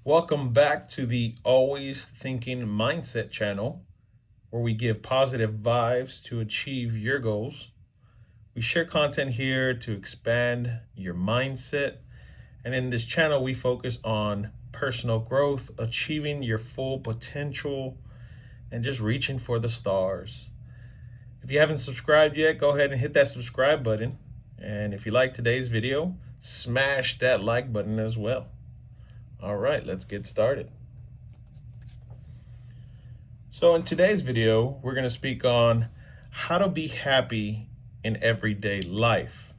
Welcome back to the Always Thinking Mindset channel, where we give positive vibes to achieve your goals. We share content here to expand your mindset. And in this channel, we focus on personal growth, achieving your full potential, and just reaching for the stars. If you haven't subscribed yet, go ahead and hit that subscribe button. And if you like today's video, smash that like button as well. All right, let's get started. So in today's video, we're going to speak on how to be happy in everyday life.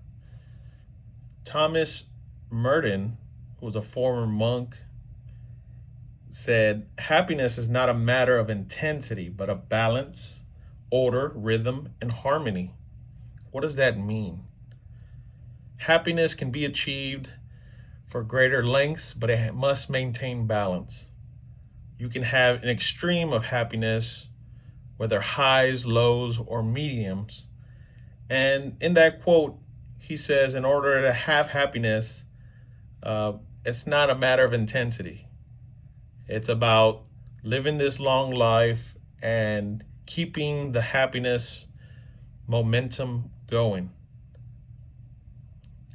Thomas Merton, who was a former monk, said, happiness is not a matter of intensity, but of balance, order, rhythm, and harmony. What does that mean? Happiness can be achieved for greater lengths, but it must maintain balance. You can have an extreme of happiness, whether highs, lows, or mediums. And in that quote, he says, in order to have happiness, it's not a matter of intensity. It's about living this long life and keeping the happiness momentum going.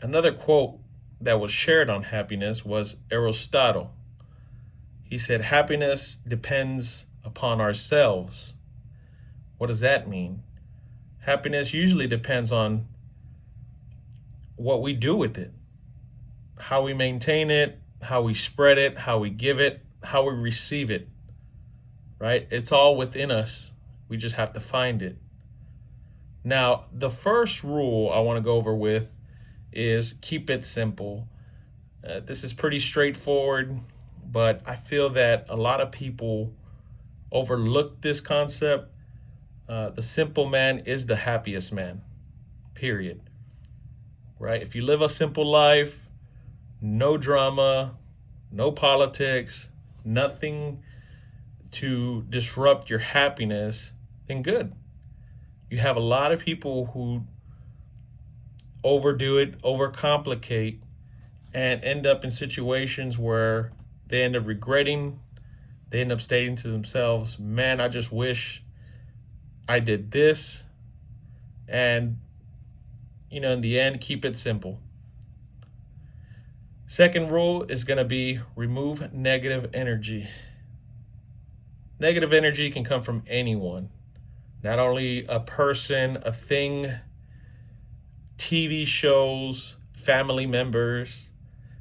Another quote that was shared on happiness was Aristotle. He said, happiness depends upon ourselves. What does that mean? Happiness usually depends on what we do with it, how we maintain it, how we spread it, how we give it, how we receive it, right? It's all within us. We just have to find it. Now, the first rule I want to go over with is keep it simple. This is pretty straightforward, but I feel that a lot of people overlook this concept. The simple man is the happiest man, period. Right? If you live a simple life, no drama, no politics, nothing to disrupt your happiness, then good. You have a lot of people who overdo it, overcomplicate, and end up in situations where they end up regretting. They end up stating to themselves, man, I just wish I did this. And, in the end, keep it simple. Second rule is going to be remove negative energy. Negative energy can come from anyone, not only a person, a thing, TV shows, family members.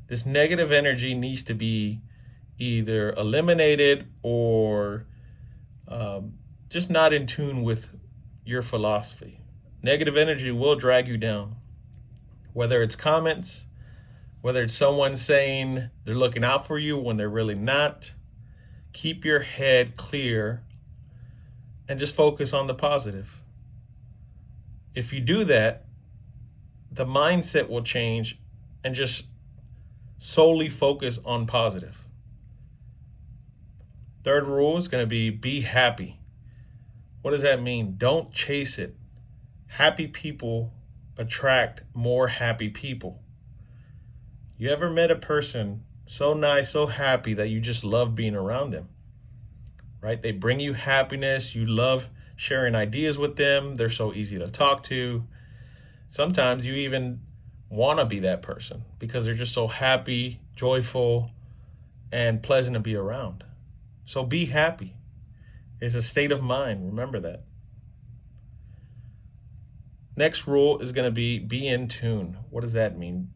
This negative energy needs to be either eliminated or just not in tune with your philosophy. Negative energy will drag you down, whether it's comments, whether it's someone saying they're looking out for you when they're really not. Keep your head clear and just focus on the positive. If you do that, the mindset will change and just solely focus on positive. Third rule is going to be happy. What does that mean? Don't chase it. Happy people attract more happy people. You ever met a person so nice, so happy that you just love being around them, right? They bring you happiness. You love sharing ideas with them. They're so easy to talk to. Sometimes you even want to be that person because they're just so happy, joyful, and pleasant to be around. So be happy. It's a state of mind. Remember that. Next rule is going to be in tune. What does that mean?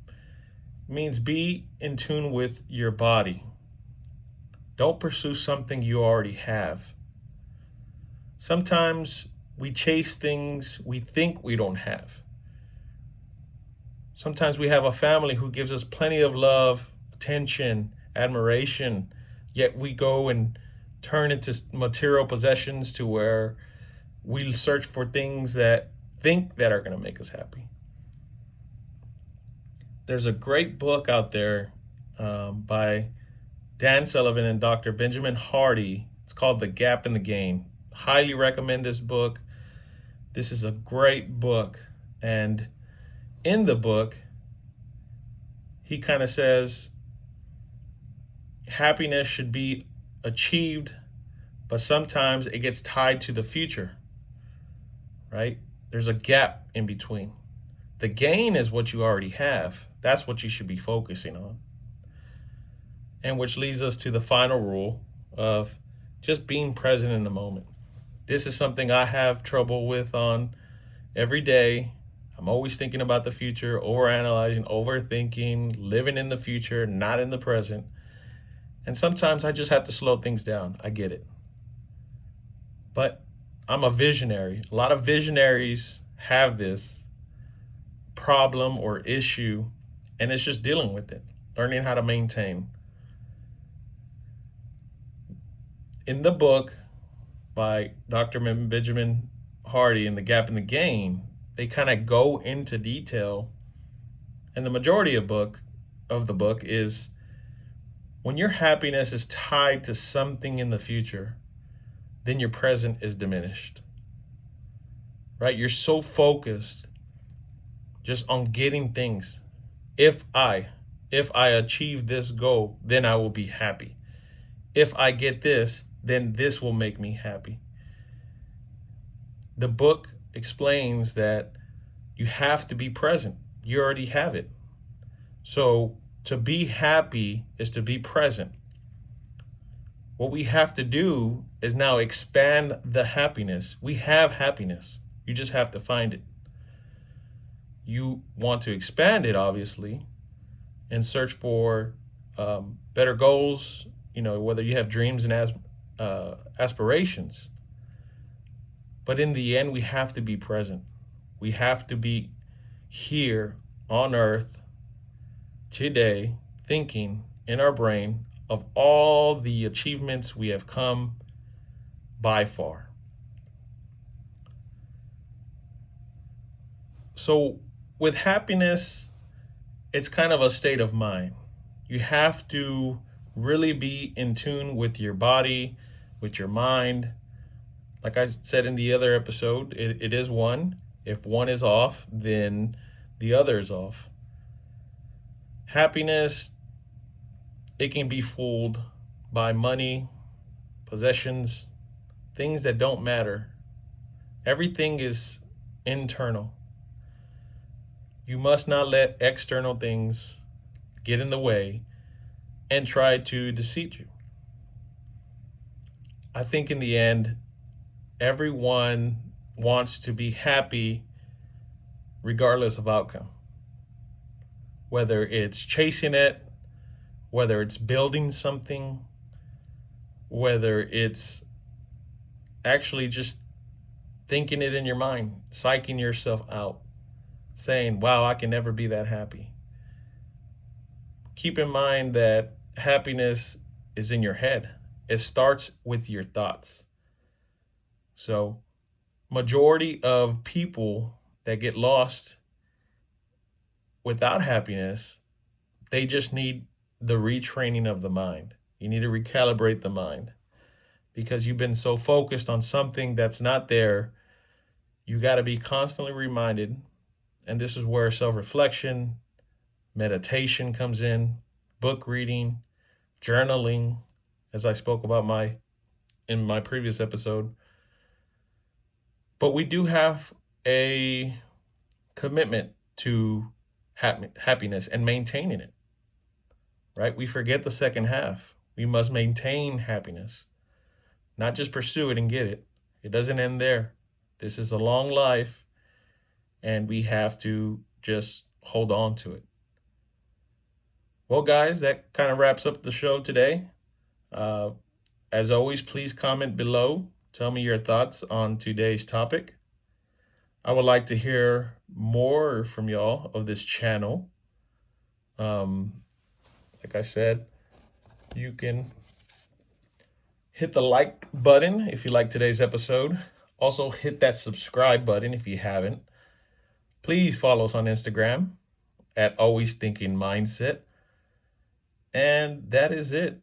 It means be in tune with your body. Don't pursue something you already have. Sometimes we chase things we think we don't have. Sometimes we have a family who gives us plenty of love, attention, admiration, yet we go and turn into material possessions to where we search for things that are going to make us happy. There's a great book out there by Dan Sullivan and Dr. Benjamin Hardy. It's called The Gap in the Gain. Highly recommend this book. This is a great book. And in the book, he kind of says, happiness should be achieved, but sometimes it gets tied to the future, right? There's a gap in between. The gain is what you already have. That's what you should be focusing on. And which leads us to the final rule of just being present in the moment. This is something I have trouble with on every day. I'm always thinking about the future, overanalyzing, overthinking, living in the future, not in the present. And sometimes I just have to slow things down. I get it. But I'm a visionary. A lot of visionaries have this problem or issue, and it's just dealing with it, learning how to maintain. In the book by Dr. Benjamin Hardy in The Gap and the Gain, they kind of go into detail, and the majority of the book is when your happiness is tied to something in the future, then your present is diminished. Right? You're so focused just on getting things. If I achieve this goal, then I will be happy. If I get this, then this will make me happy. The book explains that you have to be present. You already have it. So to be happy is to be present. What we have to do is now expand the happiness. We have happiness. You just have to find it. You want to expand it, obviously, and search for better goals, whether you have dreams and aspirations. But in the end, we have to be present. We have to be here on earth today, thinking in our brain of all the achievements we have come by far. So with happiness, it's kind of a state of mind. You have to really be in tune with your body, with your mind. Like I said in the other episode, it is one. If one is off, then the other is off. Happiness, it can be fooled by money, possessions, things that don't matter. Everything is internal. You must not let external things get in the way and try to deceive you. I think in the end, everyone wants to be happy regardless of outcome. Whether it's chasing it, whether it's building something, whether it's actually just thinking it in your mind, psyching yourself out, saying, wow, I can never be that happy. Keep in mind that happiness is in your head. It starts with your thoughts. So, majority of people that get lost without happiness, they just need the retraining of the mind. You need to recalibrate the mind because you've been so focused on something that's not there. You got to be constantly reminded. And this is where self-reflection, meditation comes in, book reading, journaling, as I spoke about in my previous episode. But we do have a commitment to happiness and maintaining it, right? We forget the second half. We must maintain happiness, not just pursue it and get it. It doesn't end there. This is a long life, and we have to just hold on to it. Well, guys, that kind of wraps up the show today. As always, please comment below. Tell me your thoughts on today's topic. I would like to hear more from y'all of this channel. Like I said, you can hit the like button if you like today's episode. Also, hit that subscribe button if you haven't. Please follow us on Instagram at Always Thinking Mindset. And that is it.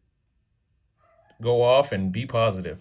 Go off and be positive.